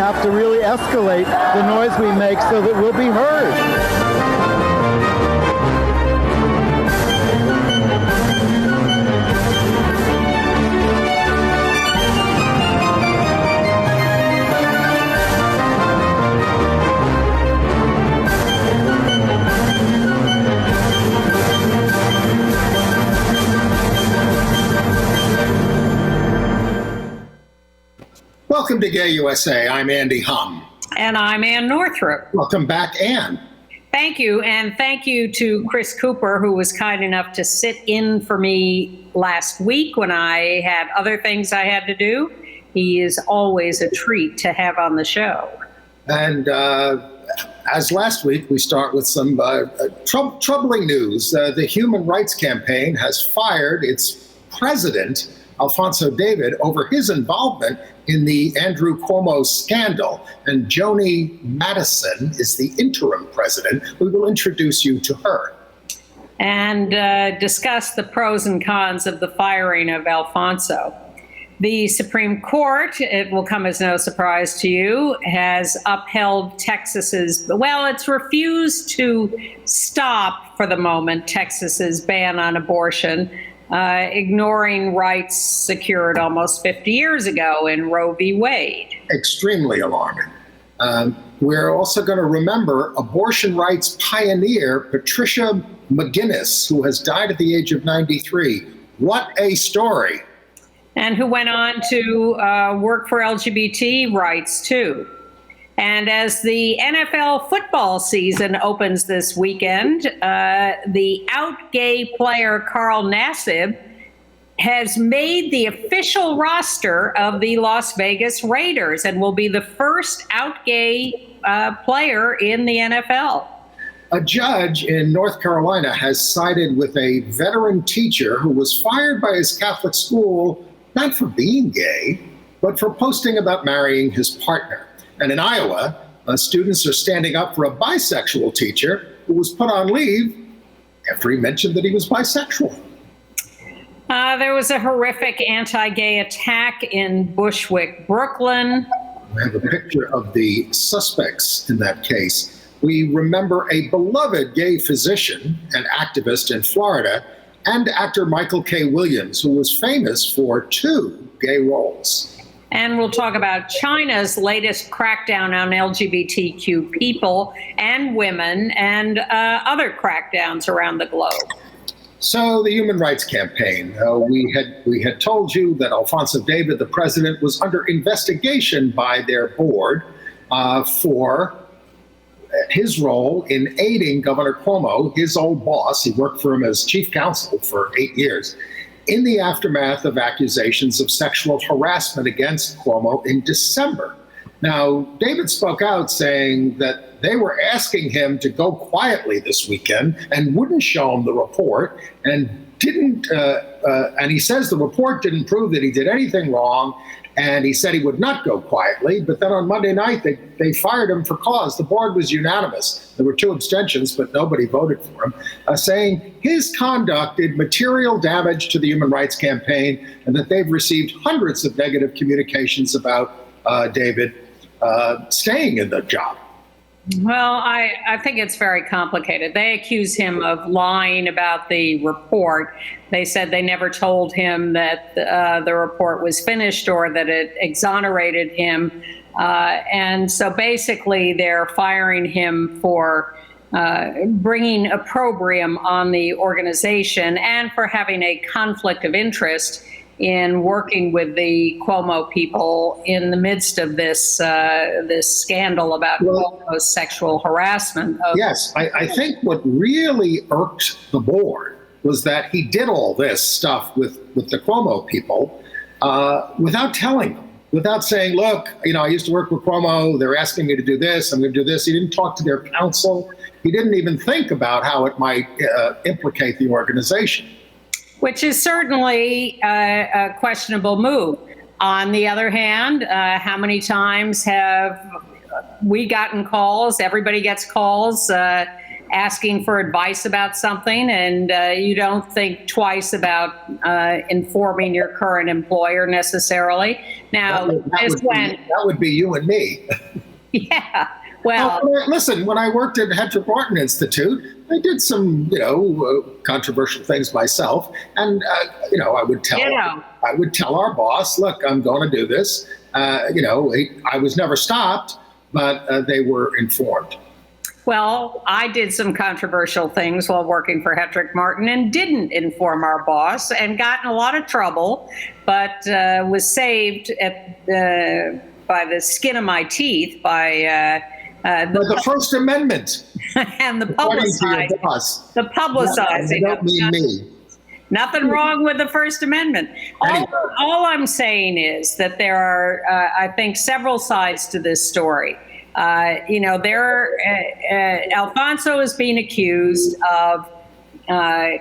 have to really escalate the noise we make so that we'll be heard. Welcome to Gay USA. I'm Andy Hum. And I'm Ann Northrup. Welcome back, Ann. Thank you. And thank you to Chris Cooper, who was kind enough to sit in for me last week when I had other things I had to do. He is always a treat to have on the show. And as last week, we start with some troubling news. The Human Rights Campaign has fired its president, Alfonso David, over his involvement in the Andrew Cuomo scandal. And Joni Madison is the interim president. We will introduce you to her. And discuss the pros and cons of the firing of Alfonso. The Supreme Court, it will come as no surprise to you, has upheld Texas's, well, it's refused to stop for the moment Texas's ban on abortion, ignoring rights secured almost 50 years ago in Roe v. Wade. Extremely alarming. We're also going to remember abortion rights pioneer Patricia McGinnis, who has died at the age of 93. What a story. And who went on to work for LGBT rights, too. And as the NFL football season opens this weekend, the out gay player Carl Nassib has made the official roster of the Las Vegas Raiders and will be the first out gay player in the NFL. A judge in North Carolina has sided with a veteran teacher who was fired by his Catholic school, not for being gay, but for posting about marrying his partner. And in Iowa, students are standing up for a bisexual teacher who was put on leave after he mentioned that he was bisexual. There was a horrific anti-gay attack in Bushwick, Brooklyn. I have a picture of the suspects in that case. We remember a beloved gay physician and activist in Florida, and actor Michael K. Williams, who was famous for 2 gay roles. And we'll talk about China's latest crackdown on LGBTQ people and women and other crackdowns around the globe. So the Human Rights Campaign, we had told you that Alfonso David, the president, was under investigation by their board for his role in aiding Governor Cuomo, his old boss. He worked for him as chief counsel for 8 years, in the aftermath of accusations of sexual harassment against Cuomo in December. Now, David spoke out saying that they were asking him to go quietly this weekend and wouldn't show him the report, and and he says the report didn't prove that he did anything wrong, and he said he would not go quietly. But then on Monday night, they fired him for cause. The board was unanimous. There were 2 abstentions, but nobody voted for him, saying his conduct did material damage to the Human Rights Campaign and that they've received hundreds of negative communications about David staying in the job. Well, I think it's very complicated. They accuse him of lying about the report. They said they never told him that the report was finished or that it exonerated him. And so basically they're firing him for bringing opprobrium on the organization and for having a conflict of interest in working with the Cuomo people in the midst of this scandal about Cuomo's sexual harassment. Yes, I think what really irked the board was that he did all this stuff with the Cuomo people without telling them, without saying, look, I used to work with Cuomo, they're asking me to do this, I'm going to do this. He didn't talk to their counsel. He didn't even think about how it might implicate the organization. Which is certainly a questionable move. On the other hand, how many times have we gotten calls? Everybody gets calls asking for advice about something and you don't think twice about informing your current employer necessarily. Now, that would be you and me. Yeah. Well, listen, when I worked at Hedrick Martin Institute, I did some, controversial things myself. And, I would tell our boss, look, I'm going to do this. I was never stopped, but they were informed. Well, I did some controversial things while working for Hedrick Martin and didn't inform our boss and got in a lot of trouble, but was saved by the skin of my teeth by the First Amendment and the publicizing. Don't mean me. Nothing wrong with the First Amendment. All I'm saying is that there are, I think, several sides to this story. Alfonso is being accused of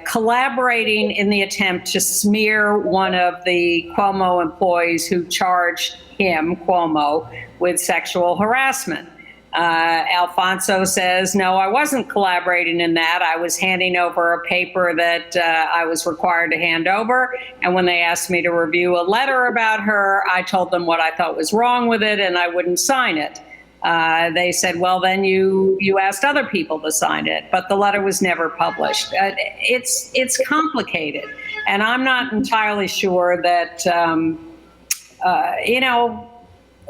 collaborating in the attempt to smear one of the Cuomo employees who charged him, Cuomo, with sexual harassment. Alfonso says, no, I wasn't collaborating in that. I was handing over a paper that I was required to hand over. And when they asked me to review a letter about her, I told them what I thought was wrong with it and I wouldn't sign it. They said, well, then you asked other people to sign it, but the letter was never published. It's complicated. And I'm not entirely sure that,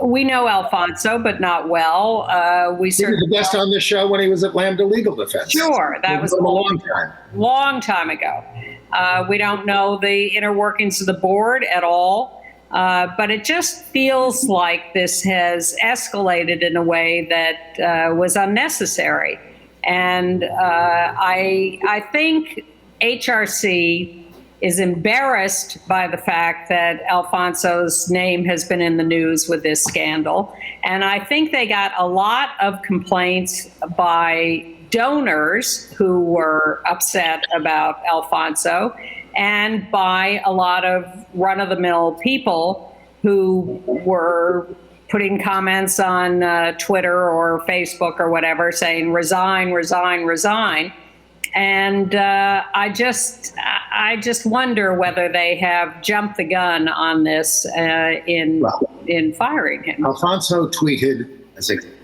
we know Alfonso, but not well. He was a guest on the show when he was at Lambda Legal Defense. Sure, that was a long time ago. We don't know the inner workings of the board at all, but it just feels like this has escalated in a way that was unnecessary. And I think HRC is embarrassed by the fact that Alfonso's name has been in the news with this scandal. And I think they got a lot of complaints by donors who were upset about Alfonso and by a lot of run-of-the-mill people who were putting comments on Twitter or Facebook or whatever saying, resign, resign, resign. And I just wonder whether they have jumped the gun on this in firing him. Alfonso tweeted,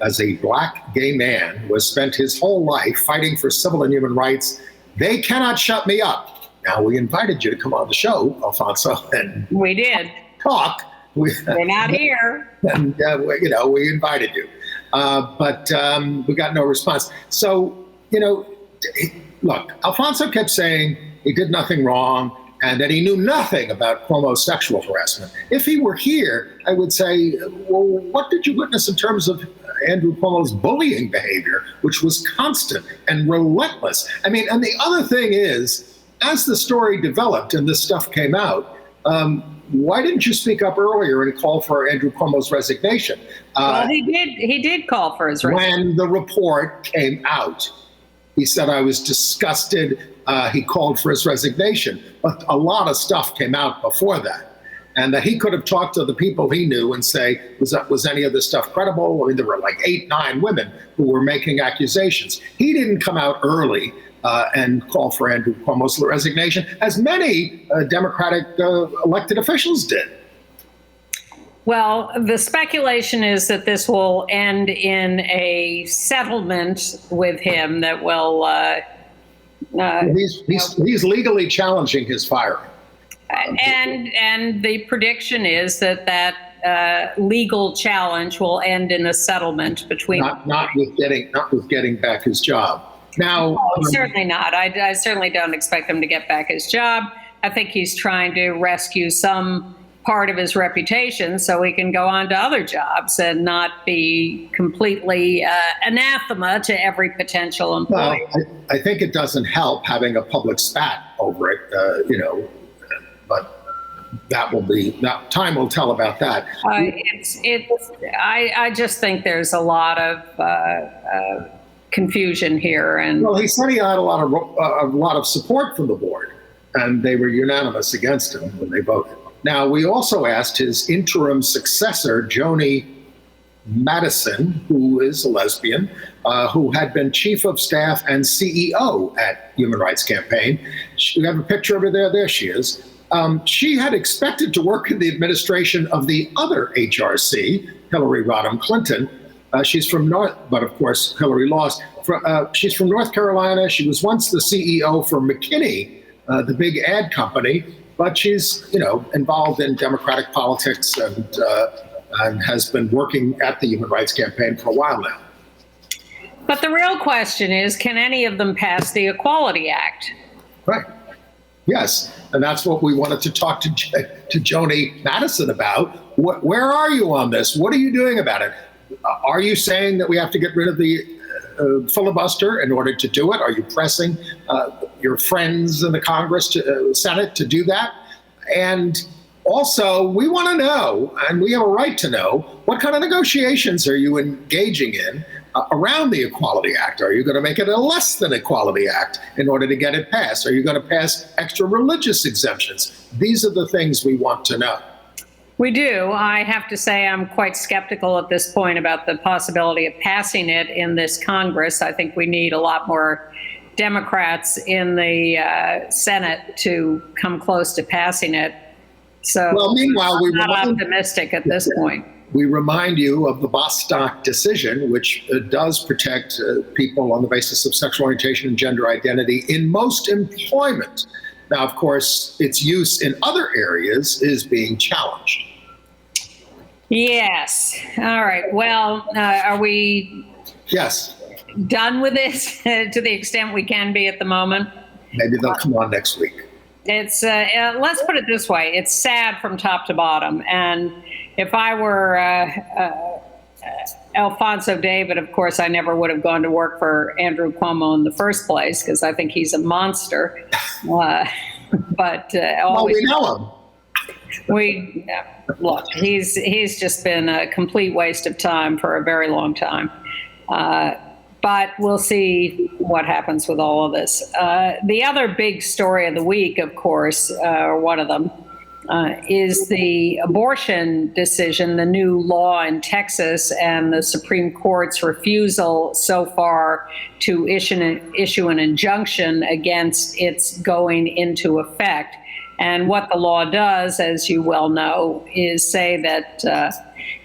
as a black gay man who has spent his whole life fighting for civil and human rights, they cannot shut me up. Now, we invited you to come on the show, Alfonso, and we did talk. We're not here. And we invited you, but we got no response. So look, Alfonso kept saying he did nothing wrong and that he knew nothing about Cuomo's sexual harassment. If he were here, I would say, well, what did you witness in terms of Andrew Cuomo's bullying behavior, which was constant and relentless? I mean, and the other thing is, as the story developed and this stuff came out, why didn't you speak up earlier and call for Andrew Cuomo's resignation? Well, he did call for his resignation. When the report came out, he said, I was disgusted. He called for his resignation. But a lot of stuff came out before that. And that he could have talked to the people he knew and say, was any of this stuff credible? I mean, there were like 8, 9 women who were making accusations. He didn't come out early and call for Andrew Cuomo's resignation, as many Democratic elected officials did. Well, the speculation is that this will end in a settlement with him that will. He's legally challenging his firing. And the prediction is that legal challenge will end in a settlement between. Not with getting back his job. Now, certainly not. I certainly don't expect him to get back his job. I think he's trying to rescue some part of his reputation so he can go on to other jobs and not be completely anathema to every potential employee. Well, I think it doesn't help having a public spat over it, but time will tell about that. I just think there's a lot of confusion here. And well, he said he had a lot of support from the board, and they were unanimous against him when they voted. Now, we also asked his interim successor, Joni Madison, who is a lesbian, who had been chief of staff and CEO at Human Rights Campaign. We have a picture of her there. There she is. She had expected to work in the administration of the other HRC, Hillary Rodham Clinton. She's from but of course, Hillary lost. She's from North Carolina. She was once the CEO for McGinnis, the big ad company, but she's, involved in Democratic politics and has been working at the Human Rights Campaign for a while now. But the real question is, can any of them pass the Equality Act? Right. Yes, and that's what we wanted to talk to Joni Madison about. Where are you on this? What are you doing about it? Are you saying that we have to get rid of the filibuster in order to do it? Are you pressing your friends in the Congress, Senate, to do that? And also, we want to know, and we have a right to know, what kind of negotiations are you engaging in around the Equality Act? Are you going to make it a less than Equality Act in order to get it passed? Are you going to pass extra religious exemptions? These are the things we want to know. We do. I have to say I'm quite skeptical at this point about the possibility of passing it in this Congress. I think we need a lot more Democrats in the Senate to come close to passing it. So, well, meanwhile, we're not optimistic at this point. We remind you of the Bostock decision, which does protect people on the basis of sexual orientation and gender identity in most employment. Now, of course, its use in other areas is being challenged. Yes. All right. Well, are we done with this to the extent we can be at the moment? Maybe they'll come on next week. It's let's put it this way. It's sad from top to bottom. And if I were Alfonso David, of course, I never would have gone to work for Andrew Cuomo in the first place because I think he's a monster. But well, we know him. Look, he's just been a complete waste of time for a very long time. But we'll see what happens with all of this. The other big story of the week, of course, or one of them, is the abortion decision, the new law in Texas, and the Supreme Court's refusal so far to issue an injunction against its going into effect. And what the law does, as you well know, is say that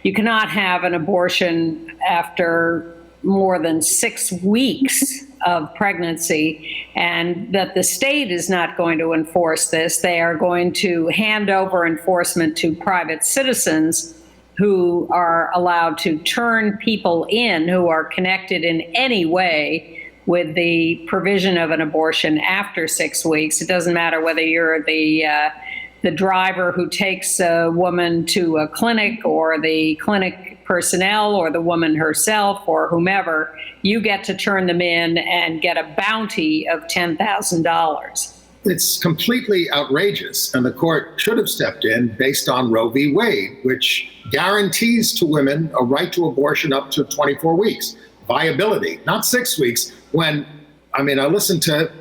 you cannot have an abortion after more than 6 weeks of pregnancy, and that the state is not going to enforce this. They are going to hand over enforcement to private citizens who are allowed to turn people in who are connected in any way with the provision of an abortion after 6 weeks. It doesn't matter whether you're the driver who takes a woman to a clinic, or the clinic personnel, or the woman herself, or whomever. You get to turn them in and get a bounty of $10,000. It's completely outrageous, and the court should have stepped in based on Roe v. Wade, which guarantees to women a right to abortion up to 24 weeks. Viability, not 6 weeks. I listened to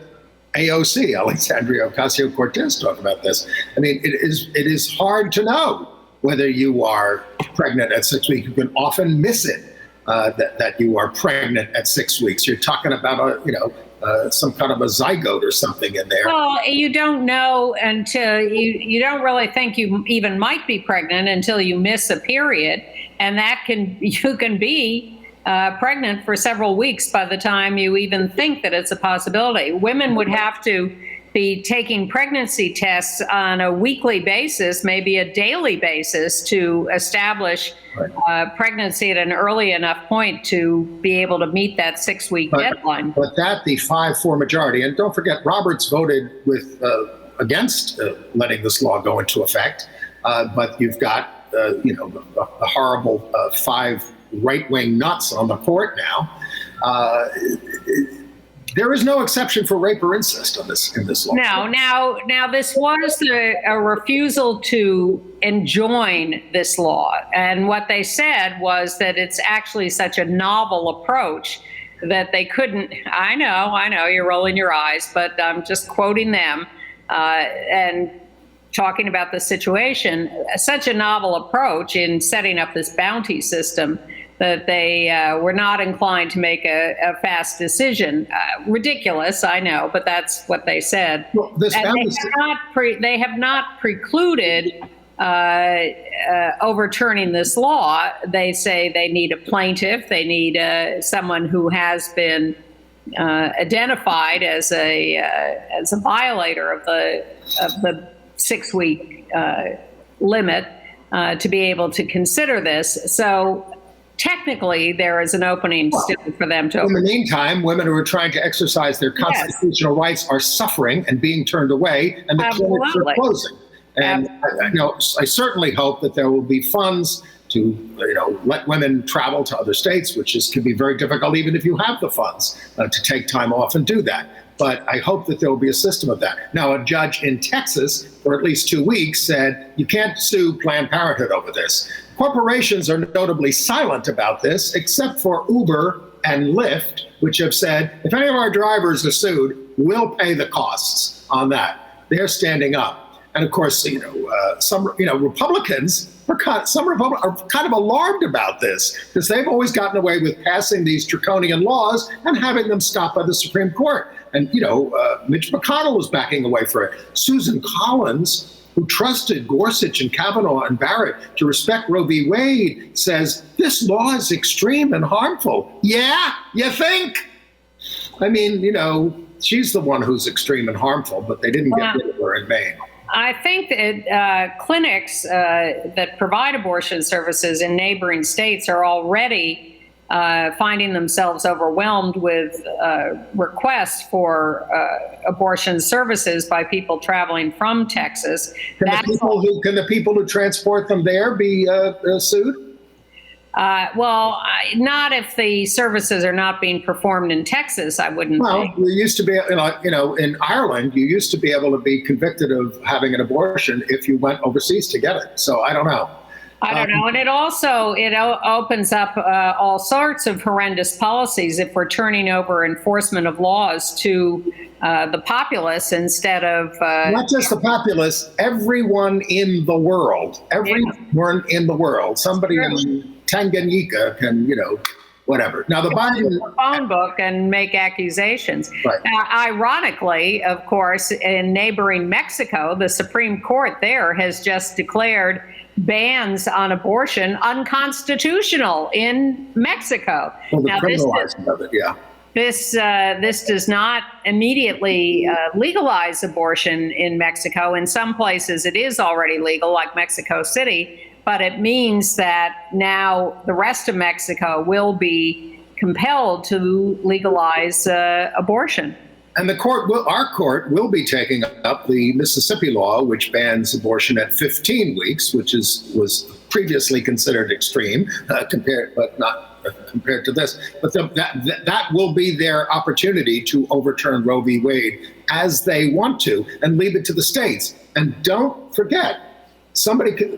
AOC, Alexandria Ocasio-Cortez, talk about this. It is hard to know whether you are pregnant at 6 weeks. You can often miss it, that you are pregnant at 6 weeks. You're talking about some kind of a zygote or something in there. Well, you don't know until you don't really think you even might be pregnant until you miss a period, and you can be pregnant for several weeks by the time you even think that it's a possibility. Women would have to be taking pregnancy tests on a weekly basis, maybe a daily basis, to establish pregnancy at an early enough point to be able to meet that 6 week deadline. But the 5-4 majority, and don't forget, Roberts voted against letting this law go into effect. But you've got the horrible 5 right-wing nuts on the court now. There is no exception for rape or incest in this law. No. Now this was a refusal to enjoin this law. And what they said was that it's actually such a novel approach that they couldn't. I know, you're rolling your eyes, but I'm just quoting them and talking about the situation. Such a novel approach in setting up this bounty system that they were not inclined to make a fast decision. Ridiculous, I know, but that's what they said. Well, They have not precluded overturning this law. They say they need a plaintiff. They need someone who has been identified as a violator of the 6-week limit to be able to consider this. So technically, there is an opening still for them to. In the meantime, women who are trying to exercise their constitutional rights are suffering and being turned away, and the clinics are closing. And I certainly hope that there will be funds to let women travel to other states, which can be very difficult even if you have the funds to take time off and do that. But I hope that there will be a system of that. Now, a judge in Texas for at least 2 weeks said you can't sue Planned Parenthood over this. Corporations are notably silent about this, except for Uber and Lyft, which have said if any of our drivers are sued, we'll pay the costs on that. They're standing up. And of course, some Republicans are kind of alarmed about this because they've always gotten away with passing these draconian laws and having them stopped by the Supreme Court. And Mitch McConnell was backing away for it. Susan Collins, who trusted Gorsuch and Kavanaugh and Barrett to respect Roe v. Wade, says this law is extreme and harmful. Yeah, you think? I mean, she's the one who's extreme and harmful, but they didn't get rid of her in Maine. I think that clinics that provide abortion services in neighboring states are already finding themselves overwhelmed with requests for abortion services by people traveling from Texas. Can the people who transport them there be sued? Well, not if the services are not being performed in Texas, I wouldn't think. You used to be, in Ireland, you used to be able to be convicted of having an abortion if you went overseas to get it. So I don't know. And it also opens up all sorts of horrendous policies if we're turning over enforcement of laws to the populace instead of not just the populace, everyone in the world. Everyone in the world. Somebody in Tanganyika can, whatever. Now the Biden phone book and make accusations. Right. Ironically, of course, in neighboring Mexico, the Supreme Court there has just declared bans on abortion unconstitutional in Mexico. Well, the criminalizing of it, yeah. This does not immediately legalize abortion in Mexico. In some places, it is already legal, like Mexico City, but it means that now the rest of Mexico will be compelled to legalize abortion. And our court will be taking up the Mississippi law, which bans abortion at 15 weeks, which was previously considered extreme, compared to this. But that will be their opportunity to overturn Roe v. Wade as they want to and leave it to the states. And don't forget,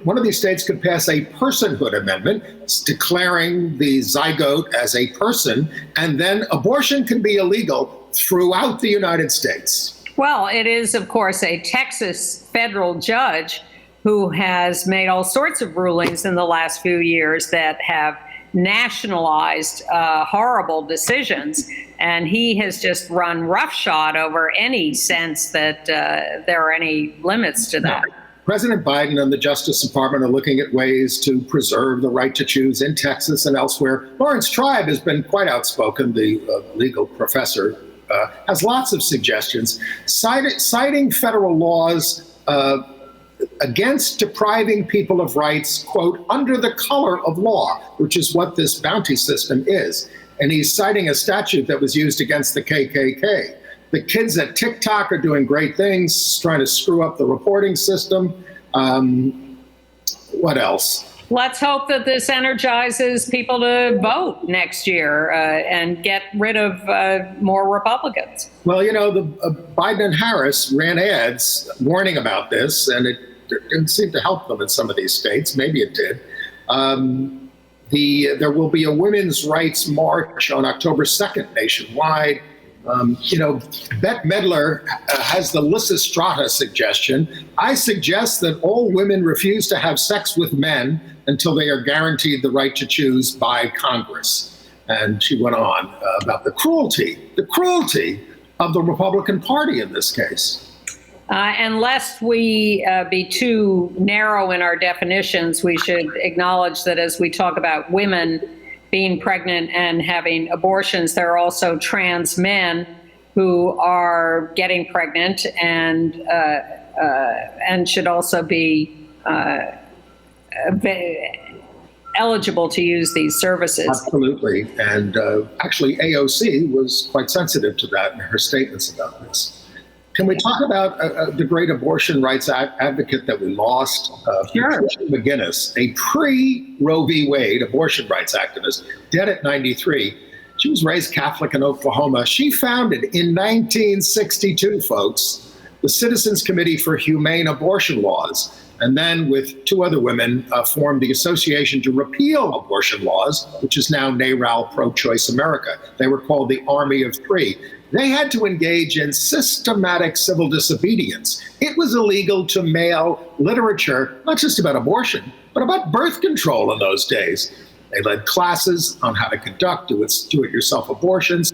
one of these states could pass a personhood amendment declaring the zygote as a person, and then abortion can be illegal throughout the United States. Well, it is, of course, a Texas federal judge who has made all sorts of rulings in the last few years that have nationalized horrible decisions. And he has just run roughshod over any sense that there are any limits to that. President Biden and the Justice Department are looking at ways to preserve the right to choose in Texas and elsewhere. Lawrence Tribe has been quite outspoken, the legal professor, has lots of suggestions, citing federal laws against depriving people of rights, quote, under the color of law, which is what this bounty system is. And he's citing a statute that was used against the KKK. The kids at TikTok are doing great things, trying to screw up the reporting system. What else? Let's hope that this energizes people to vote next year and get rid of more Republicans. Well, the Biden and Harris ran ads warning about this, and it didn't seem to help them in some of these states. Maybe it did. There will be a women's rights march on October 2nd nationwide. Bette Midler has the Lysistrata suggestion. I suggest that all women refuse to have sex with men until they are guaranteed the right to choose by Congress. And she went on about the cruelty of the Republican Party in this case. And lest we be too narrow in our definitions, we should acknowledge that as we talk about women being pregnant and having abortions, there are also trans men who are getting pregnant and should also be eligible to use these services. Absolutely. And actually, AOC was quite sensitive to that in her statements about this. Can we talk about the great abortion rights advocate that we lost? Sure. Patricia McGinnis, a pre-Roe v. Wade abortion rights activist, dead at 93. She was raised Catholic in Oklahoma. She founded in 1962, folks, the Citizens Committee for Humane Abortion Laws, and then with two other women formed the Association to Repeal Abortion Laws, which is now NARAL Pro-Choice America. They were called the Army of Three. They had to engage in systematic civil disobedience. It was illegal to mail literature, not just about abortion, but about birth control in those days. They led classes on how to conduct do-it-yourself abortions.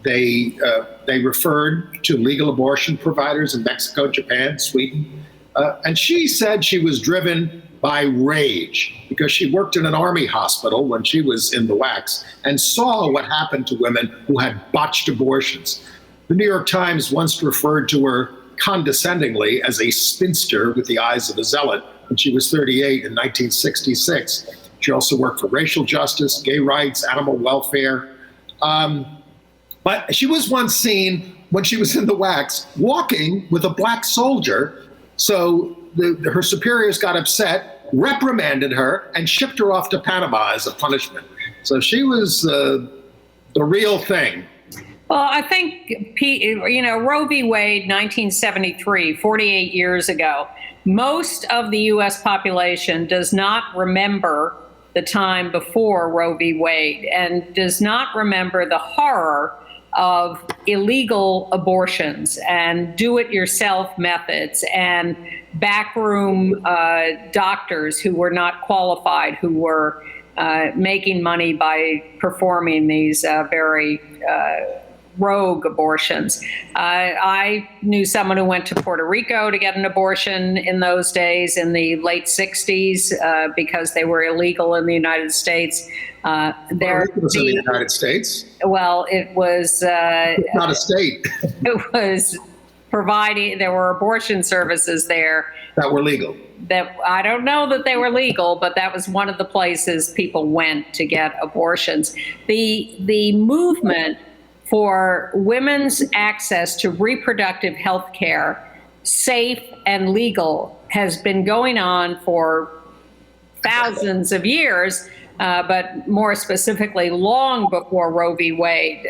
They referred to legal abortion providers in Mexico, Japan, Sweden. And she said she was driven by rage because she worked in an army hospital when she was in the WACs and saw what happened to women who had botched abortions. The New York Times once referred to her condescendingly as a spinster with the eyes of a zealot when she was 38 in 1966. She also worked for racial justice, gay rights, animal welfare. But she was once seen when she was in the WACs walking with a black soldier. So her superiors got upset, reprimanded her, and shipped her off to Panama as a punishment. So she was the real thing. Well, I think, Roe v. Wade, 1973, 48 years ago, most of the U.S. population does not remember the time before Roe v. Wade and does not remember the horror of illegal abortions and do-it-yourself methods and backroom doctors who were not qualified, who were making money by performing these very rogue abortions. I knew someone who went to Puerto Rico to get an abortion in those days in the late 60s because they were illegal in the United States. Puerto Rico was in the United States? Well, it was... it's not a state. It was providing, there were abortion services there. That were legal. That I don't know that they were legal, but that was one of the places people went to get abortions. The movement for women's access to reproductive health care, safe and legal, has been going on for thousands of years, but more specifically, long before Roe v. Wade.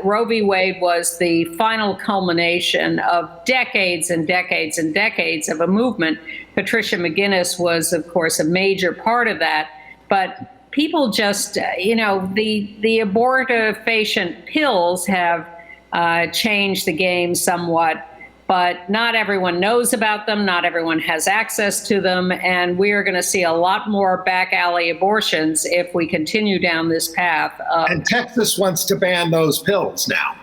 Roe v. Wade was the final culmination of decades and decades and decades of a movement. Patricia McGinnis was, of course, a major part of that, but people just, the abortifacient pills have changed the game somewhat, but not everyone knows about them. Not everyone has access to them. And we are going to see a lot more back alley abortions if we continue down this path. And Texas wants to ban those pills now.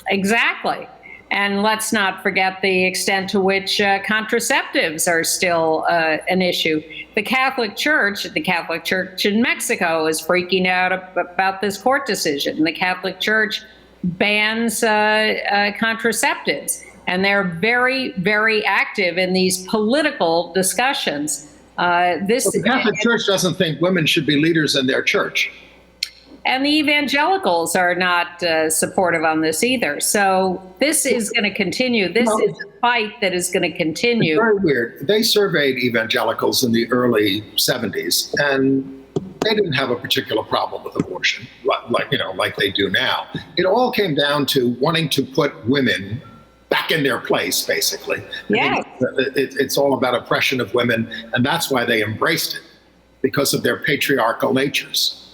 Exactly. And let's not forget the extent to which contraceptives are still an issue. The Catholic Church in Mexico is freaking out about this court decision. The Catholic Church bans contraceptives, and they're very, very active in these political discussions. The Catholic Church doesn't think women should be leaders in their church. And the evangelicals are not supportive on this either. So this is going to continue. This is a fight that is going to continue. It's very weird. They surveyed evangelicals in the early 70s, and they didn't have a particular problem with abortion, like they do now. It all came down to wanting to put women back in their place, basically. Yes. It's all about oppression of women, and that's why they embraced it, because of their patriarchal natures.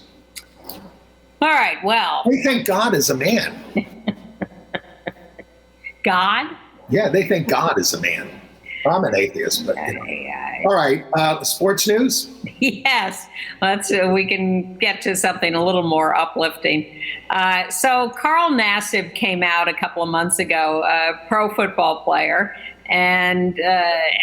All right, well. We think God is a man. God? Yeah, they think God is a man. I'm an atheist, but All right, sports news? Yes, we can get to something a little more uplifting. So Carl Nassib came out a couple of months ago, a pro football player, and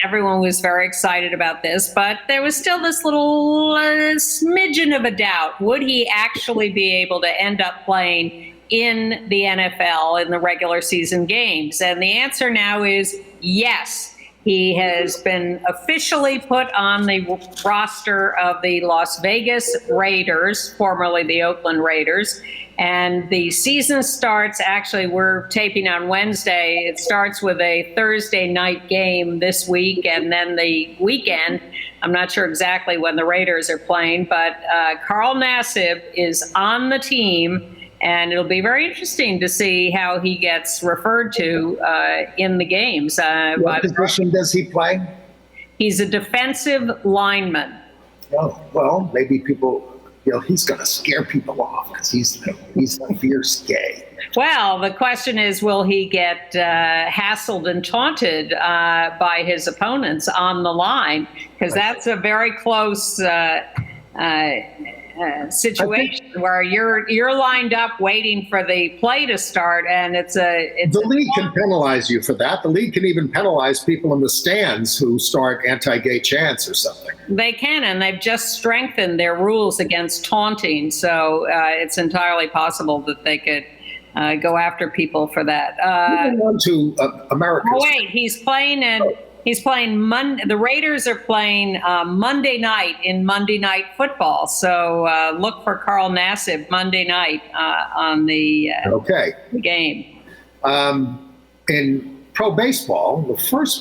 everyone was very excited about this, but there was still this little smidgen of a doubt. Would he actually be able to end up playing in the NFL in the regular season games? And the answer now is yes. He has been officially put on the roster of the Las Vegas Raiders, formerly the Oakland Raiders. And the season starts, actually, we're taping on Wednesday. It starts with a Thursday night game this week, and then the weekend. I'm not sure exactly when the Raiders are playing, but Carl Nassib is on the team. And it'll be very interesting to see how he gets referred to in the games. What position does he play? He's a defensive lineman. Oh, well, maybe people, he's going to scare people off because he's the fierce gay. Well, the question is, will he get hassled and taunted by his opponents on the line? Because that's a very close situation where you're lined up waiting for the play to start, and the league can penalize you for that. The league can even penalize people in the stands who start anti-gay chants or something. They can, and they've just strengthened their rules against taunting, so it's entirely possible that they could go after people for that. Moving on to America. Oh wait, he's playing Monday. The Raiders are playing Monday night in Monday Night Football. So look for Carl Nassib Monday night on the game. In pro baseball,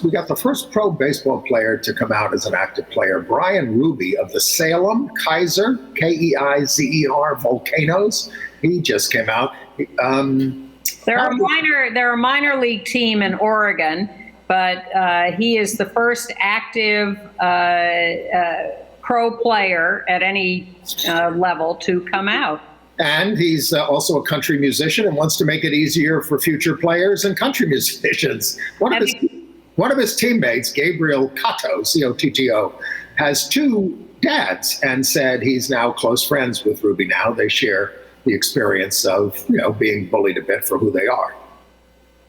we got the first pro baseball player to come out as an active player, Brian Ruby of the Salem Kaiser, Keizer Volcanoes. He just came out. They're a minor league team in Oregon. But he is the first active pro player at any level to come out. And he's also a country musician and wants to make it easier for future players and country musicians. One of his teammates, Gabriel Cotto, C-O-T-T-O, has two dads and said he's now close friends with Ruby now. They share the experience of being bullied a bit for who they are.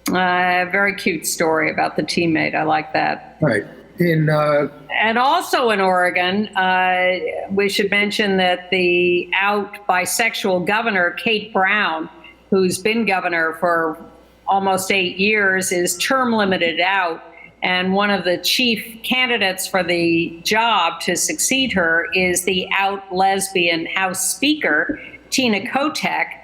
Very cute story about the teammate. I like that. Right. And also in Oregon, we should mention that the out bisexual governor, Kate Brown, who's been governor for almost 8 years, is term limited out. And one of the chief candidates for the job to succeed her is the out lesbian House Speaker, Tina Kotek,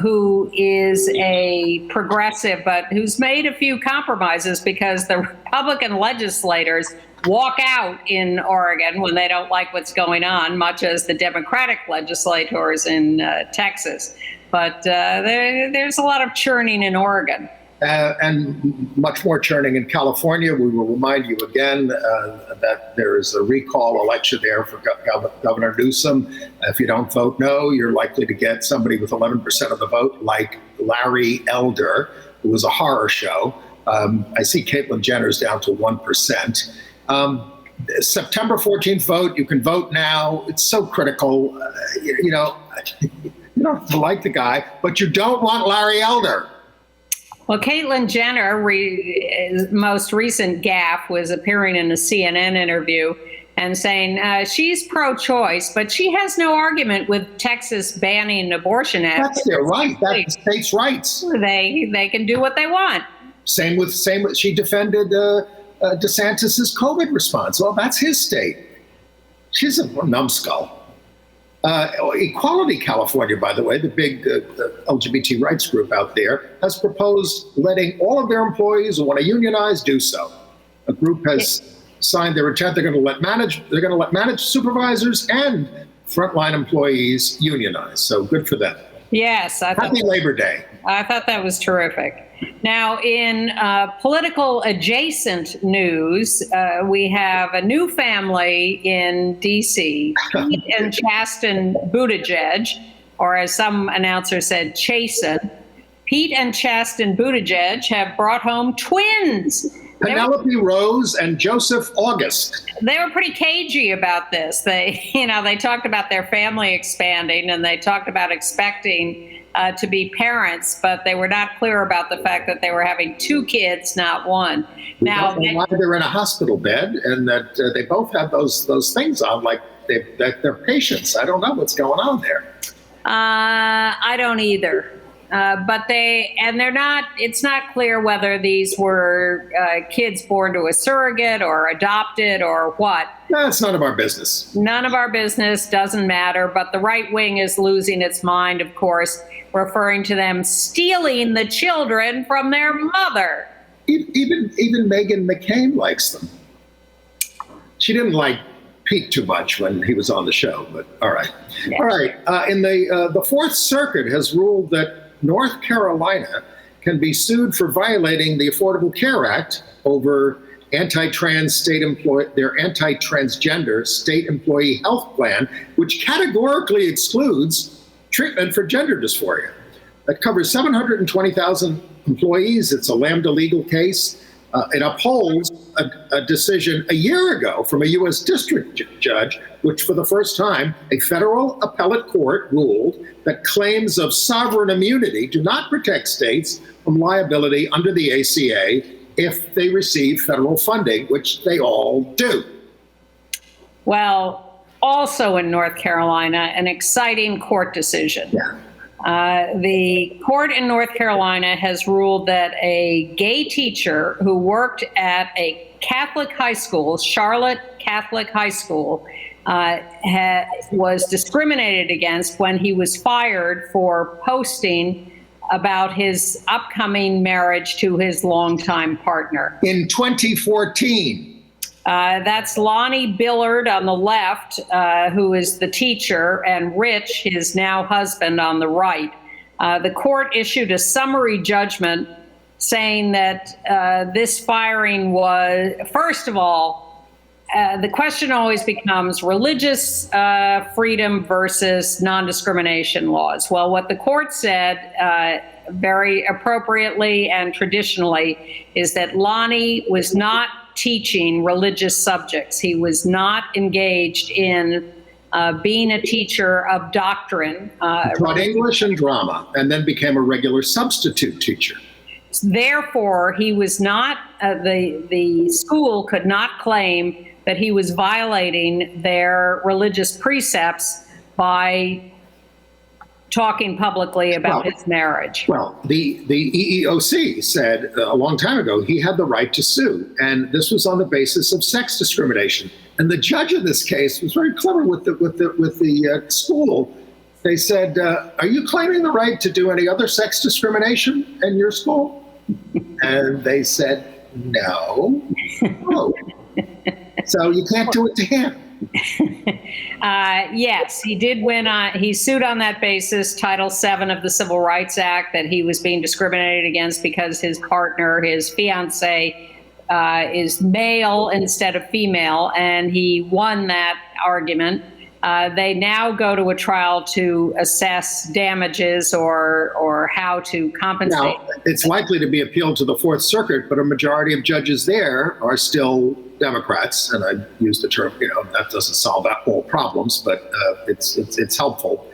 who is a progressive, but who's made a few compromises because the Republican legislators walk out in Oregon when they don't like what's going on, much as the Democratic legislators in Texas. But there's a lot of churning in Oregon. And much more churning in California. We will remind you again that there is a recall election there for Governor Newsom. If you don't vote no, you're likely to get somebody with 11% of the vote, like Larry Elder, who was a horror show. I see Caitlyn Jenner's down to 1%. September 14th vote, you can vote now. It's so critical. You don't have to like the guy, but you don't want Larry Elder. Well, Caitlyn Jenner, most recent gaffe was appearing in a CNN interview and saying she's pro-choice, but she has no argument with Texas banning abortion. That's their right. That's the state's rights. They can do what they want. Same with she defended DeSantis's COVID response. Well, that's his state. She's a numbskull. Equality California, by the way, the big LGBT rights group out there, has proposed letting all of their employees who want to unionize do so. A group has signed their intent. They're going to let managed supervisors and frontline employees unionize. So good for them. Yes, Happy Labor Day. I thought that was terrific. Now, in political adjacent news, we have a new family in D.C., Pete and Chasten Buttigieg, or as some announcers said, Chasen. Pete and Chest and Buttigieg have brought home twins. Penelope Rose and Joseph August. They were pretty cagey about this. They talked about their family expanding, and they talked about expecting to be parents, but they were not clear about the fact that they were having two kids, not one. Now, why they're in a hospital bed, and that they both have those things on, like that they're patients. I don't know what's going on there. I don't either. But they're not, it's not clear whether these were kids born to a surrogate or adopted or what. That's none of our business. None of our business, doesn't matter. But the right wing is losing its mind, of course, referring to them stealing the children from their mother. Even Meghan McCain likes them. She didn't like Pete too much when he was on the show, but all right. Yeah. All right. In the Fourth Circuit has ruled that North Carolina can be sued for violating the Affordable Care Act over their anti-transgender state employee health plan, which categorically excludes treatment for gender dysphoria. That covers 720,000 employees. It's a lambda legal case. It upholds a decision a year ago from a U.S. district judge, which for the first time, a federal appellate court ruled that claims of sovereign immunity do not protect states from liability under the ACA if they receive federal funding, which they all do. Well, also in North Carolina, an exciting court decision. Yeah. The court in North Carolina has ruled that a gay teacher who worked at a Catholic high school, Charlotte Catholic High School, was discriminated against when he was fired for posting about his upcoming marriage to his longtime partner. In 2014. That's Lonnie Billard on the left, who is the teacher, and Rich, his now husband, on the right. The court issued a summary judgment saying that this firing was, first of all, the question always becomes religious freedom versus non-discrimination laws. Well, what the court said very appropriately and traditionally is that Lonnie was not teaching religious subjects. He was not engaged in being a teacher of doctrine. Taught English and drama, and then became a regular substitute teacher. Therefore, he was not, the school could not claim that he was violating their religious precepts by talking publicly about his marriage. Well, the EEOC said a long time ago he had the right to sue, and this was on the basis of sex discrimination. And the judge in this case was very clever with the school. They said, "Are you claiming the right to do any other sex discrimination in your school?" And they said, "No." Oh. So you can't do it to him. Yes, he did win. He sued on that basis, Title VII of the Civil Rights Act, that he was being discriminated against because his partner, his fiance, is male instead of female, and he won that argument. They now go to a trial to assess damages or how to compensate. Now, it's likely to be appealed to the Fourth Circuit, but a majority of judges there are still Democrats, and I use the term, that doesn't solve all problems, but it's helpful.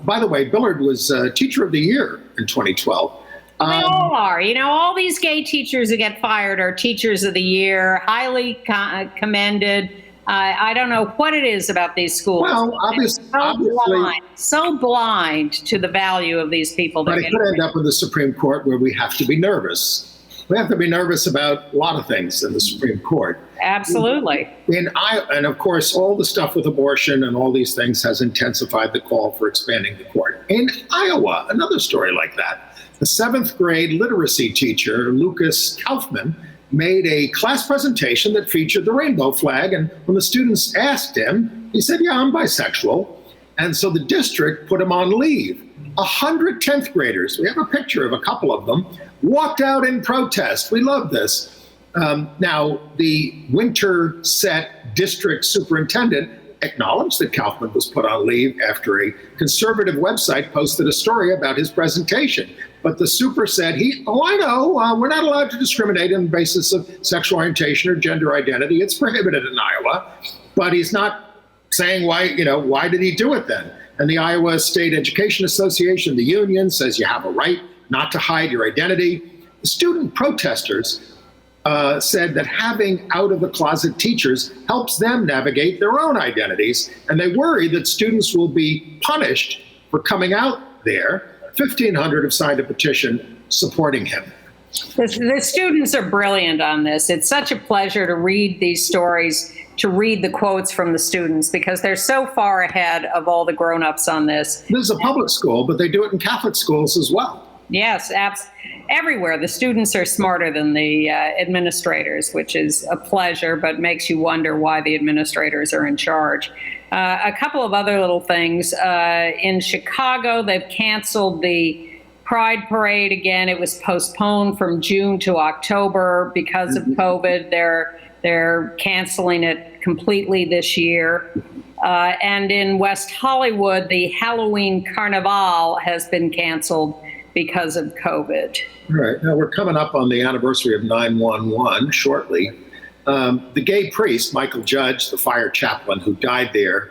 By the way, Billard was Teacher of the Year in 2012. They all are. All these gay teachers who get fired are Teachers of the Year, highly commended. I don't know what it is about these schools. Well, obviously, so blind to the value of these people. But it could end up in the Supreme Court where we have to be nervous. We have to be nervous about a lot of things in the Supreme Court. Absolutely. And of course, all the stuff with abortion and all these things has intensified the call for expanding the court. In Iowa, another story like that. The 7th grade literacy teacher, Lucas Kaufman, made a class presentation that featured the rainbow flag. And when the students asked him, he said, "Yeah, I'm bisexual." And so the district put him on leave. 100 10th graders, we have a picture of a couple of them, walked out in protest. We love this. Now, the Winterset district superintendent acknowledged that Kaufman was put on leave after a conservative website posted a story about his presentation. But the super said, I know, we're not allowed to discriminate on the basis of sexual orientation or gender identity. It's prohibited in Iowa. But he's not saying why did he do it then? And the Iowa State Education Association, the union, says you have a right not to hide your identity. The student protesters said that having out-of-the-closet teachers helps them navigate their own identities, and they worry that students will be punished for coming out there. 1,500 have signed a petition supporting him. The students are brilliant on this. It's such a pleasure to read these stories, to read the quotes from the students, because they're so far ahead of all the grown-ups on this. This is a public school, but they do it in Catholic schools as well. Yes, everywhere. The students are smarter than the administrators, which is a pleasure, but makes you wonder why the administrators are in charge. A couple of other little things. In Chicago, they've canceled the Pride Parade again. It was postponed from June to October because of COVID. They're canceling it completely this year. And in West Hollywood, the Halloween Carnival has been canceled because of COVID. All right. Now we're coming up on the anniversary of 9/11 shortly. The gay priest, Michael Judge, the fire chaplain who died there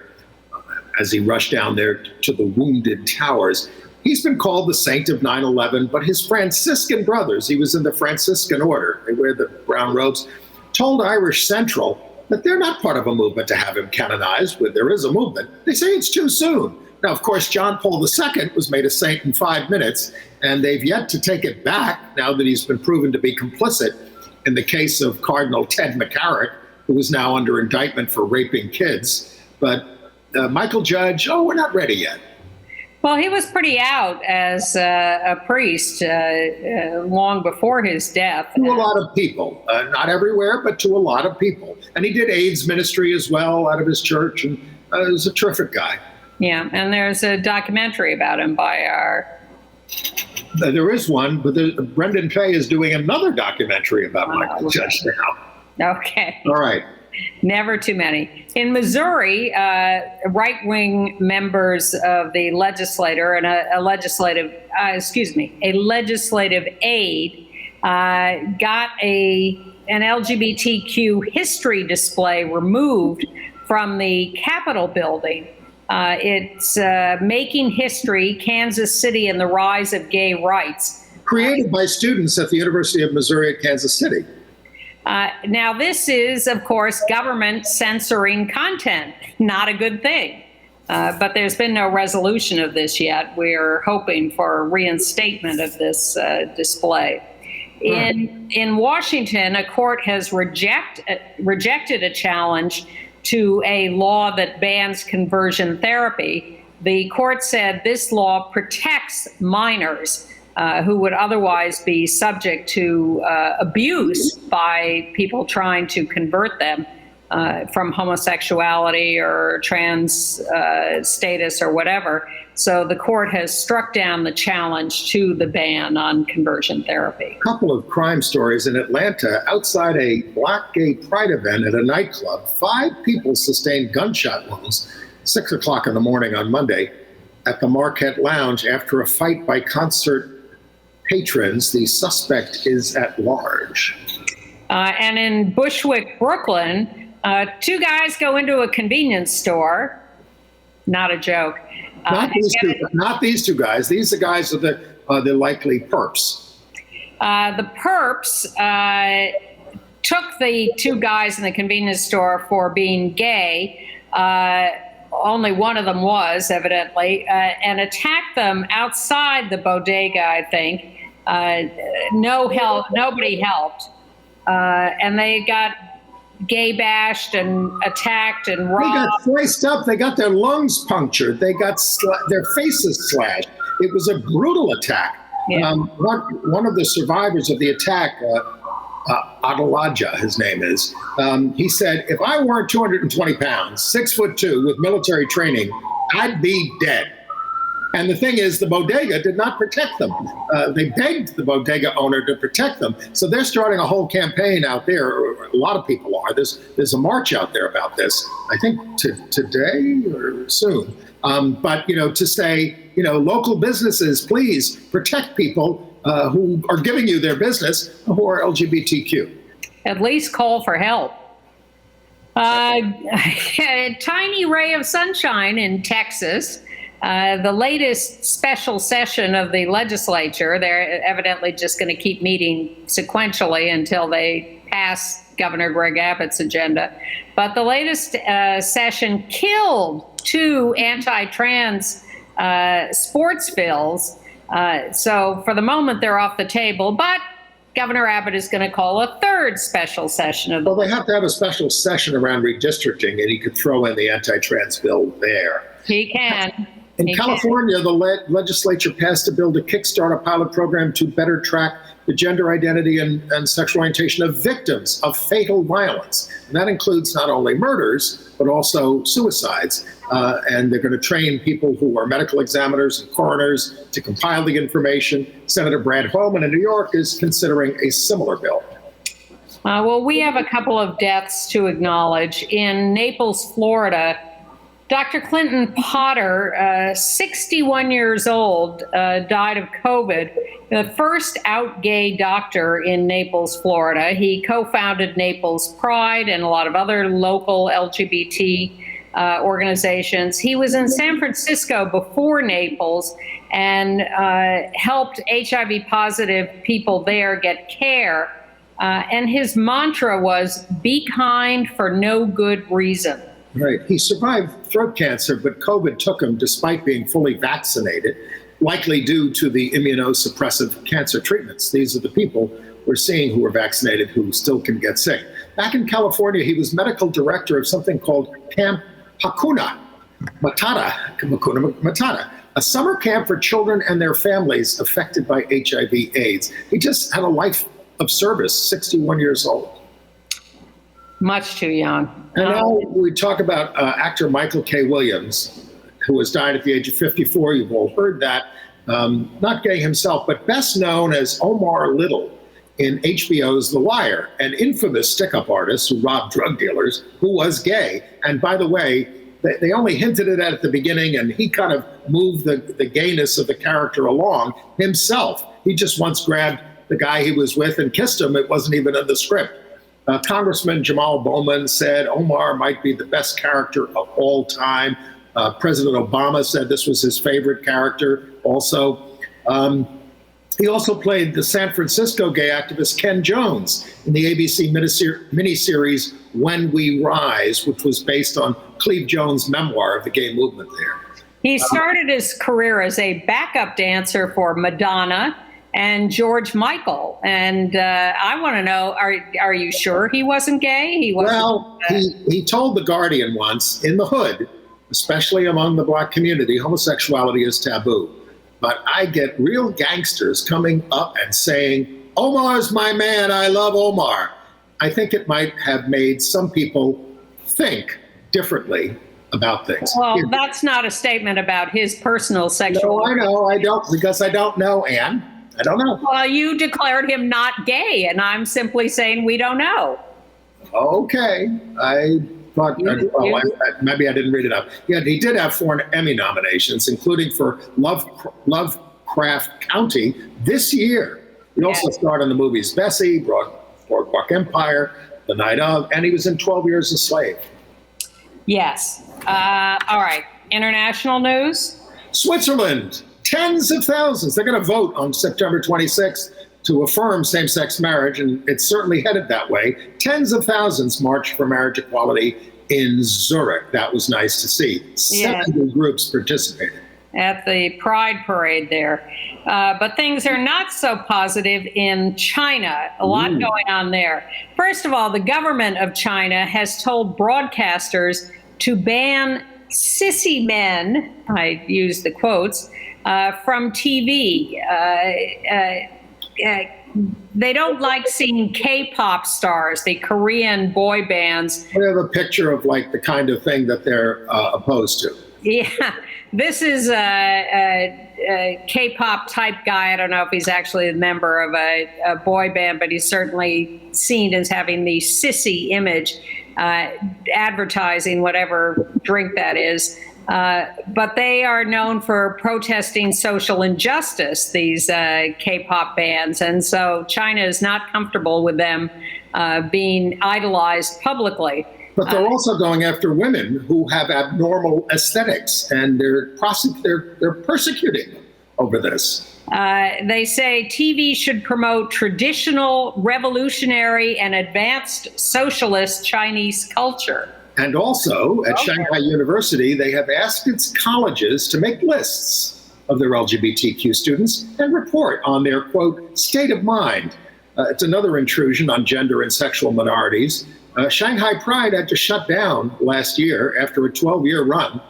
as he rushed down there to the wounded towers, he's been called the saint of 9/11, but his Franciscan brothers, he was in the Franciscan order, they wear the brown robes, told Irish Central that they're not part of a movement to have him canonized, but there is a movement. They say it's too soon. Now, of course, John Paul II was made a saint in 5 minutes, and they've yet to take it back now that he's been proven to be complicit in the case of Cardinal Ted McCarrick, who is now under indictment for raping kids. But Michael Judge, we're not ready yet. Well, he was pretty out as a priest long before his death. To a lot of people, not everywhere, but to a lot of people. And he did AIDS ministry as well out of his church, and he was a terrific guy. Yeah, and there's a documentary about him by our... There is one, but Brendan Fay is doing another documentary about Michael Judge now. Okay. All right. Never too many. In Missouri, right-wing members of the legislature and a legislative aide got an LGBTQ history display removed from the Capitol building. It's Making History, Kansas City and the Rise of Gay Rights. Created by students at the University of Missouri at Kansas City. Now, this is, of course, government censoring content. Not a good thing. But there's been no resolution of this yet. We're hoping for a reinstatement of this display. In Washington, a court has rejected a challenge to a law that bans conversion therapy. The court said this law protects minors who would otherwise be subject to abuse by people trying to convert them from homosexuality or trans status or whatever. So the court has struck down the challenge to the ban on conversion therapy. A couple of crime stories in Atlanta. Outside a black gay pride event at a nightclub, 5 people sustained gunshot wounds 6 o'clock in the morning on Monday at the Marquette Lounge after a fight by concert patrons. The suspect is at large. And in Bushwick, Brooklyn, 2 guys go into a convenience store. Not a joke. Not these two guys. These are guys are the likely perps. The perps took the 2 guys in the convenience store for being gay. Only one of them was, evidently, and attacked them outside the bodega, I think. No help. Nobody helped. And they got gay bashed and attacked and robbed. They got sliced up. They got their lungs punctured. They got their faces slashed. It was a brutal attack. Yeah. One of the survivors of the attack, Adalaja, his name is, he said, if I weren't 220 pounds, 6'2", with military training, I'd be dead. And the thing is, the bodega did not protect them. They begged the bodega owner to protect them. So they're starting a whole campaign out there. A lot of people are. There's a march out there about this, I think today or soon. But, to say, local businesses, please protect people who are giving you their business who are LGBTQ. At least call for help. A tiny ray of sunshine in Texas. The latest special session of the legislature, they're evidently just going to keep meeting sequentially until they pass Governor Greg Abbott's agenda. But the latest session killed 2 anti-trans sports bills. So for the moment, they're off the table. But Governor Abbott is going to call a 3rd special session of the. Well, they have to have a special session around redistricting, and he could throw in the anti-trans bill there. He can. In California, the legislature passed a bill to kickstart a pilot program to better track the gender identity and sexual orientation of victims of fatal violence. And that includes not only murders, but also suicides. And they're going to train people who are medical examiners and coroners to compile the information. Senator Brad Holman in New York is considering a similar bill. Well, we have a couple of deaths to acknowledge. In Naples, Florida, Dr. Clinton Potter, 61 years old, died of COVID. The first out gay doctor in Naples, Florida. He co-founded Naples Pride and a lot of other local LGBT organizations. He was in San Francisco before Naples and helped HIV positive people there get care. And his mantra was, be kind for no good reason. Right. He survived throat cancer, but COVID took him despite being fully vaccinated, likely due to the immunosuppressive cancer treatments. These are the people we're seeing who are vaccinated who still can get sick. Back in California, he was medical director of something called Camp Hakuna Matata, a summer camp for children and their families affected by HIV/AIDS. He just had a life of service, 61 years old. Much too young. And now we talk about actor Michael K. Williams, who has died at the age of 54. You've all heard that. Not gay himself, but best known as Omar Little in HBO's The Wire, an infamous stick-up artist who robbed drug dealers, who was gay. And by the way, they only hinted at it at the beginning, and he kind of moved the gayness of the character along himself. He just once grabbed the guy he was with and kissed him. It wasn't even in the script. Congressman Jamal Bowman said Omar might be the best character of all time. President Obama said this was his favorite character also. He also played the San Francisco gay activist Ken Jones in the ABC miniseries When We Rise, which was based on Cleve Jones' memoir of the gay movement there. He started his career as a backup dancer for Madonna and George Michael. And I want to know, are you sure he wasn't gay? He wasn't. Well, he told The Guardian once, in the hood, especially among the black community, homosexuality is taboo. But I get real gangsters coming up and saying, Omar's my man, I love Omar. I think it might have made some people think differently about things. Well, that's not a statement about his personal sexual. No, I know, I don't, because I don't know, Anne. I don't know. Well, you declared him not gay, and I'm simply saying we don't know. Okay. I thought, maybe I didn't read it up. Yeah, he did have 4 Emmy nominations, including for Lovecraft County this year. He also starred in the movies Bessie, Boardwalk Empire, The Night Of, and he was in 12 Years a Slave. Yes. All right. International news? Switzerland. Tens of thousands. They're going to vote on September 26th to affirm same-sex marriage, and it's certainly headed that way. Tens of thousands marched for marriage equality in Zurich. That was nice to see. 70 groups participated. At the Pride Parade there. But things are not so positive in China. A lot going on there. First of all, the government of China has told broadcasters to ban sissy men, I use the quotes, from TV. They don't like seeing K-pop stars, the Korean boy bands. We have a picture of like the kind of thing that they're opposed to. Yeah, this is a K-pop type guy. I don't know if he's actually a member of a boy band, but he's certainly seen as having the sissy image, advertising whatever drink that is. But they are known for protesting social injustice, these K-pop bands. And so China is not comfortable with them being idolized publicly. But they're also going after women who have abnormal aesthetics, and they're persecuting them over this. They say TV should promote traditional, revolutionary, and advanced socialist Chinese culture. And also, at Shanghai University, they have asked its colleges to make lists of their LGBTQ students and report on their, quote, state of mind. It's another intrusion on gender and sexual minorities. Shanghai Pride had to shut down last year after a 12-year run.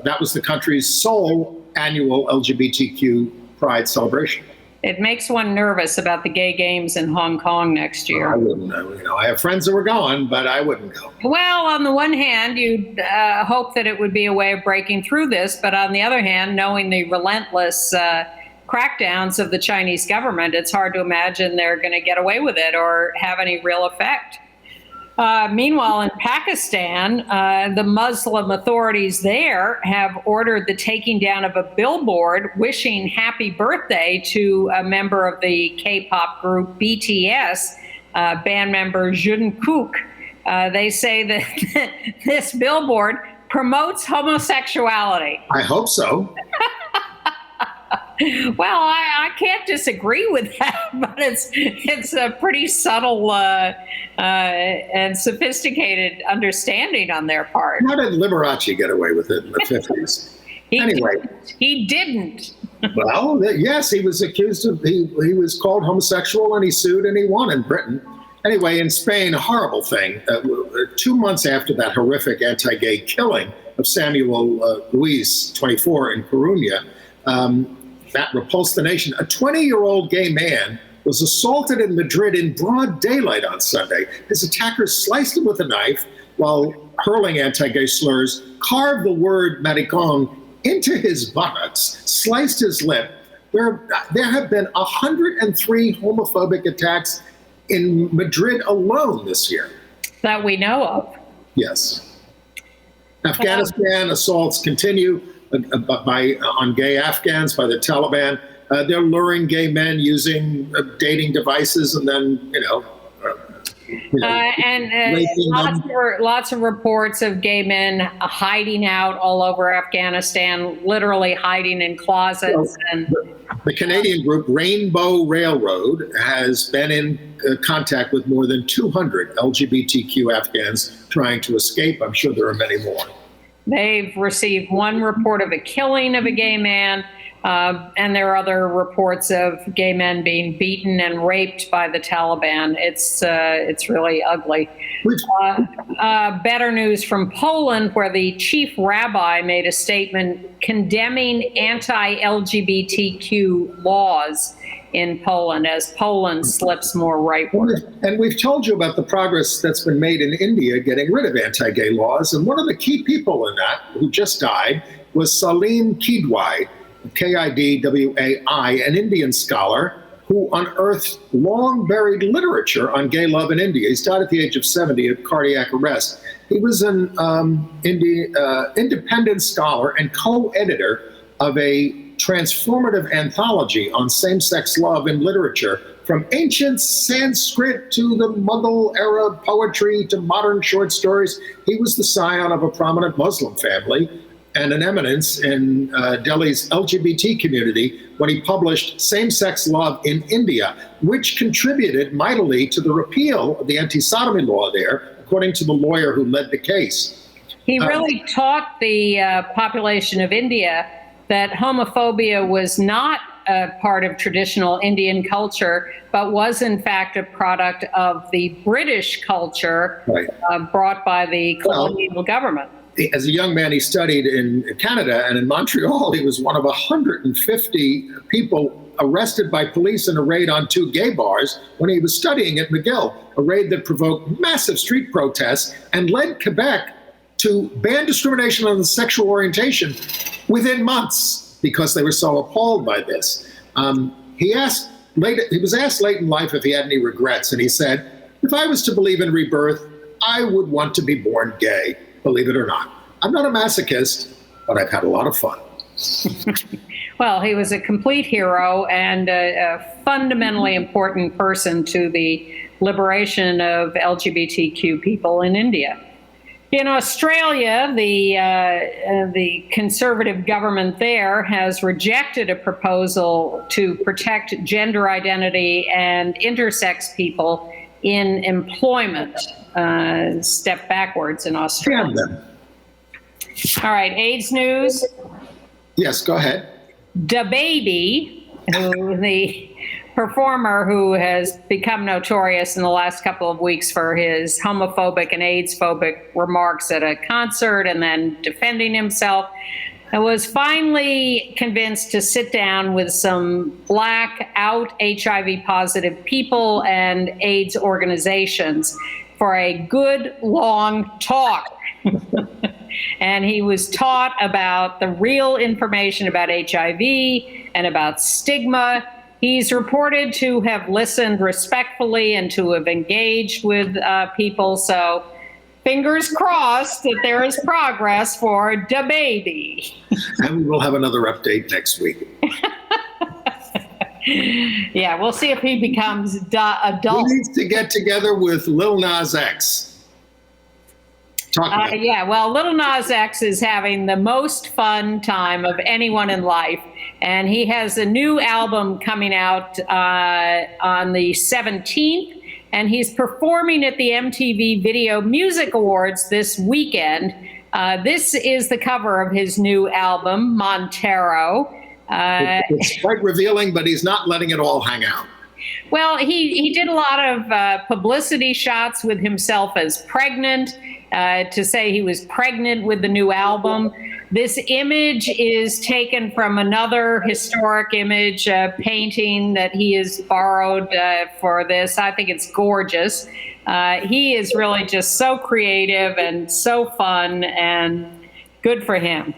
That was the country's sole annual LGBTQ Pride celebration. It makes one nervous about the gay games in Hong Kong next year. I wouldn't. I have friends that were going, but I wouldn't go. Well, on the one hand, you'd hope that it would be a way of breaking through this, but on the other hand, knowing the relentless crackdowns of the Chinese government, it's hard to imagine they're going to get away with it or have any real effect. Meanwhile, in Pakistan, the Muslim authorities there have ordered the taking down of a billboard wishing happy birthday to a member of the K-pop group BTS, band member Jungkook. They say that this billboard promotes homosexuality. I hope so. Well, I can't disagree with that, but it's a pretty subtle and sophisticated understanding on their part. How did Liberace get away with it in the 50s? He didn't. Well, yes, he was accused of, he was called homosexual and he sued and he won in Britain. Anyway, in Spain, a horrible thing. 2 months after that horrific anti-gay killing of Samuel Luis, 24, in Coruña, that repulsed the nation. A 20-year-old gay man was assaulted in Madrid in broad daylight on Sunday. His attackers sliced him with a knife while hurling anti-gay slurs, carved the word maricón into his buttocks, sliced his lip. There have been 103 homophobic attacks in Madrid alone this year. That we know of. Yes. Afghanistan assaults continue on gay Afghans by the Taliban. They're luring gay men using dating devices and then, lots of reports of gay men hiding out all over Afghanistan, literally hiding in closets. The Canadian group Rainbow Railroad has been in contact with more than 200 LGBTQ Afghans trying to escape. I'm sure there are many more. They've received one report of a killing of a gay man, and there are other reports of gay men being beaten and raped by the Taliban. It's really ugly. Better news from Poland, where the chief rabbi made a statement condemning anti-LGBTQ laws in Poland as Poland slips more rightward. And we've told you about the progress that's been made in India getting rid of anti-gay laws. And one of the key people in that who just died was Salim Kidwai, Kidwai, an Indian scholar who unearthed long-buried literature on gay love in India. He's died at the age of 70 of cardiac arrest. He was an independent scholar and co-editor of a transformative anthology on same-sex love in literature, from ancient Sanskrit to the Mughal-era poetry to modern short stories. He was the scion of a prominent Muslim family and an eminence in Delhi's LGBT community when he published Same-Sex Love in India, which contributed mightily to the repeal of the anti-sodomy law there, according to the lawyer who led the case. He really taught the population of India that homophobia was not a part of traditional Indian culture, but was in fact a product of the British culture brought by the colonial government. As a young man, he studied in Canada, and in Montreal, he was one of 150 people arrested by police in a raid on 2 gay bars when he was studying at McGill, a raid that provoked massive street protests and led Quebec to ban discrimination on the sexual orientation within months because they were so appalled by this. He was asked late in life if he had any regrets, and he said, "If I was to believe in rebirth, I would want to be born gay, believe it or not. I'm not a masochist, but I've had a lot of fun." Well, he was a complete hero and a fundamentally important person to the liberation of LGBTQ people in India. In Australia, the conservative government there has rejected a proposal to protect gender identity and intersex people in employment. Step backwards in Australia. All right, AIDS news. Yes, go ahead. DaBaby, the performer who has become notorious in the last couple of weeks for his homophobic and AIDS-phobic remarks at a concert and then defending himself, was finally convinced to sit down with some Black out HIV-positive people and AIDS organizations for a good long talk. And he was taught about the real information about HIV and about stigma. He's reported to have listened respectfully and to have engaged with people. So fingers crossed that there is progress for DaBaby. And we will have another update next week. Yeah, we'll see if he becomes adult. He needs to get together with Lil Nas X. Yeah, well, Lil Nas X is having the most fun time of anyone in life. And he has a new album coming out on the 17th. And he's performing at the MTV Video Music Awards this weekend. This is the cover of his new album, Montero. It's quite revealing, but he's not letting it all hang out. Well, he did a lot of publicity shots with himself as pregnant, to say he was pregnant with the new album. This image is taken from another historic image, painting that he has borrowed for this. I think it's gorgeous. He is really just so creative and so fun, and good for him.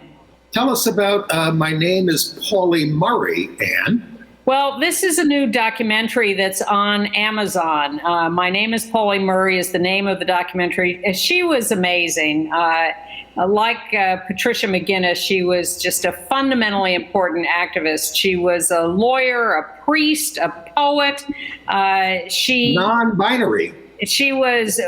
Tell us about My Name is Pauli Murray, Anne. Well, this is a new documentary that's on Amazon. My Name is Pauli Murray is the name of the documentary. She was amazing. Like Patricia McGinnis, she was just a fundamentally important activist. She was a lawyer, a priest, a poet. Non-binary. She was,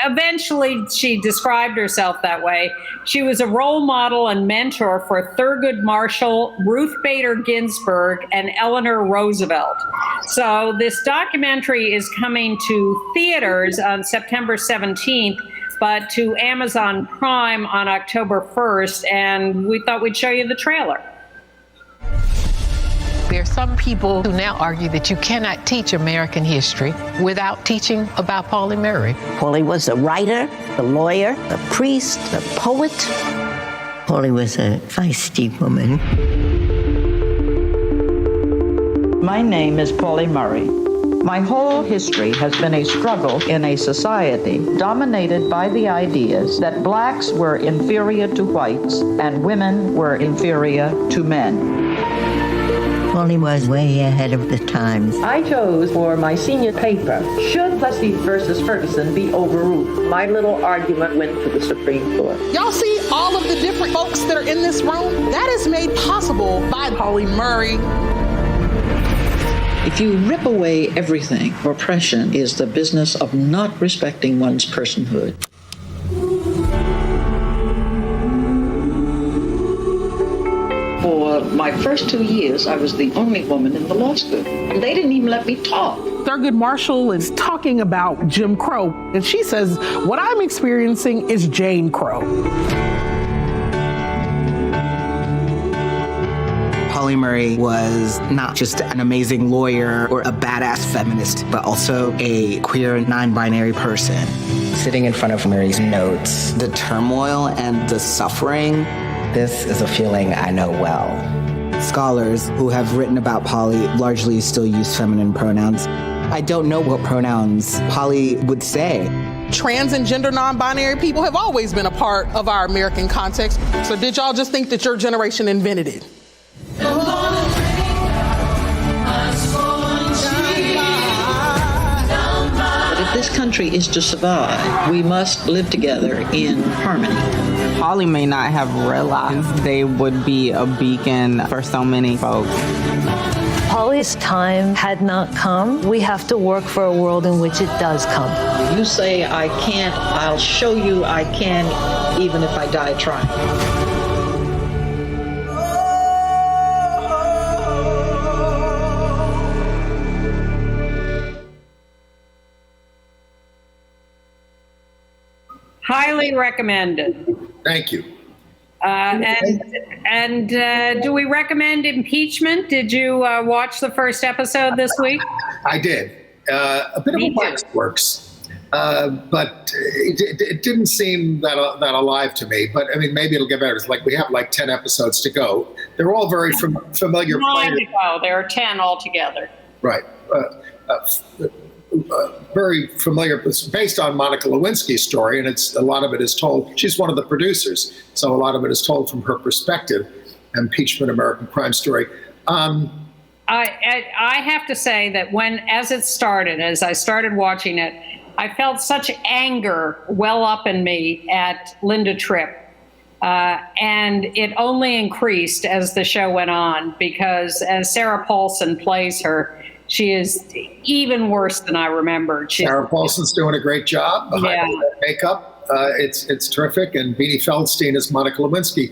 eventually she described herself that way. She was a role model and mentor for Thurgood Marshall, Ruth Bader Ginsburg, and Eleanor Roosevelt. So this documentary is coming to theaters on September 17th, but to Amazon Prime on October 1st, and we thought we'd show you the trailer. There are some people who now argue that you cannot teach American history without teaching about Pauli Murray. Pauli was a writer, a lawyer, a priest, a poet. Pauli was a feisty woman. My name is Pauli Murray. My whole history has been a struggle in a society dominated by the ideas that blacks were inferior to whites and women were inferior to men. Pauli was way ahead of the times. I chose for my senior paper, should Plessy versus Ferguson be overruled? My little argument went to the Supreme Court. Y'all see all of the different folks that are in this room? That is made possible by Pauli Murray. If you rip away everything, oppression is the business of not respecting one's personhood. For my first 2 years, I was the only woman in the law school. They didn't even let me talk. Thurgood Marshall is talking about Jim Crow, and she says, what I'm experiencing is Jane Crow. Pauli Murray was not just an amazing lawyer or a badass feminist, but also a queer, non-binary person. Sitting in front of Murray's notes, the turmoil and the suffering, this is a feeling I know well. Scholars who have written about Pauli largely still use feminine pronouns. I don't know what pronouns Pauli would say. trans and gender non-binary people have always been a part of our American context. So did y'all just think that your generation invented it? If this country is to survive, we must live together in harmony. Polly may not have realized they would be a beacon for so many folks. Polly's time had not come. We have to work for a world in which it does come. You say I can't, I'll show you I can, even if I die trying. Highly recommended. Thank you. And do we recommend impeachment? Did you watch the first episode this week? I did. A bit of a waxworks, but it didn't seem that alive to me. But I mean, maybe it'll get better. It's like we have like 10 episodes to go. They're all very familiar. 9 to go. There are 10 altogether. Right. Very familiar. It's based on Monica Lewinsky's story, and a lot of it is told. She's one of the producers, so a lot of it is told from her perspective. Impeachment, American Crime Story. I have to say that as I started watching it, I felt such anger well up in me at Linda Tripp. And it only increased as the show went on, because as Sarah Paulson plays her, she is even worse than I remembered. Sarah Paulson's doing a great job behind the makeup. It's terrific, and Beanie Feldstein is Monica Lewinsky.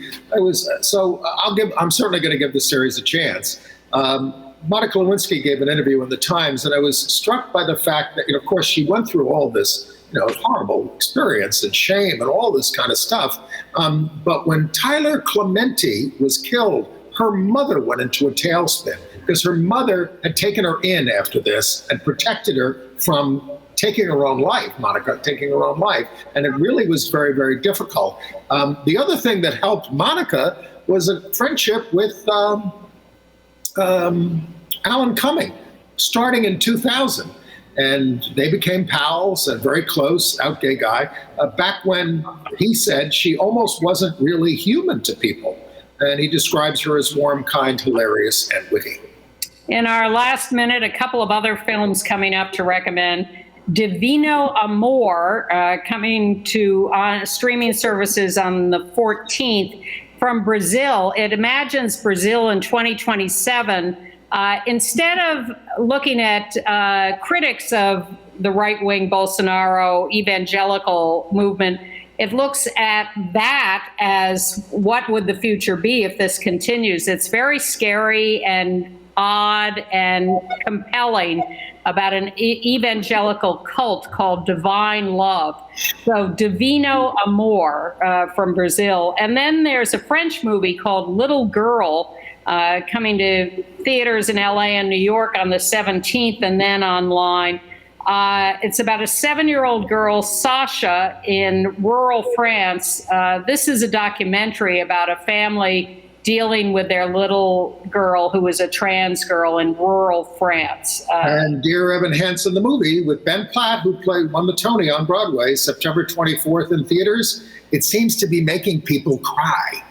I'm certainly going to give the series a chance. Monica Lewinsky gave an interview in the Times, and I was struck by the fact that, of course, she went through all this, horrible experience and shame and all this kind of stuff. But when Tyler Clementi was killed, her mother went into a tailspin, because her mother had taken her in after this and protected her from taking her own life, Monica taking her own life. And it really was very, very difficult. The other thing that helped Monica was a friendship with Alan Cumming, starting in 2000. And they became pals and very close, out gay guy, back when he said she almost wasn't really human to people. And he describes her as warm, kind, hilarious, and witty. In our last minute, a couple of other films coming up to recommend. Divino Amor, coming to streaming services on the 14th, from Brazil. It imagines Brazil in 2027. Instead of looking at critics of the right-wing Bolsonaro evangelical movement, it looks at that as what would the future be if this continues. It's very scary and odd and compelling about an evangelical cult called Divine Love. So Divino Amor from Brazil. And then there's a French movie called Little Girl coming to theaters in LA and New York on the 17th and then online. It's about a 7-year-old girl, Sasha, in rural France. This is a documentary about a family dealing with their little girl who is a trans girl in rural France. And Dear Evan Hansen, the movie with Ben Platt, who won the Tony on Broadway, September 24th in theaters. It seems to be making people cry.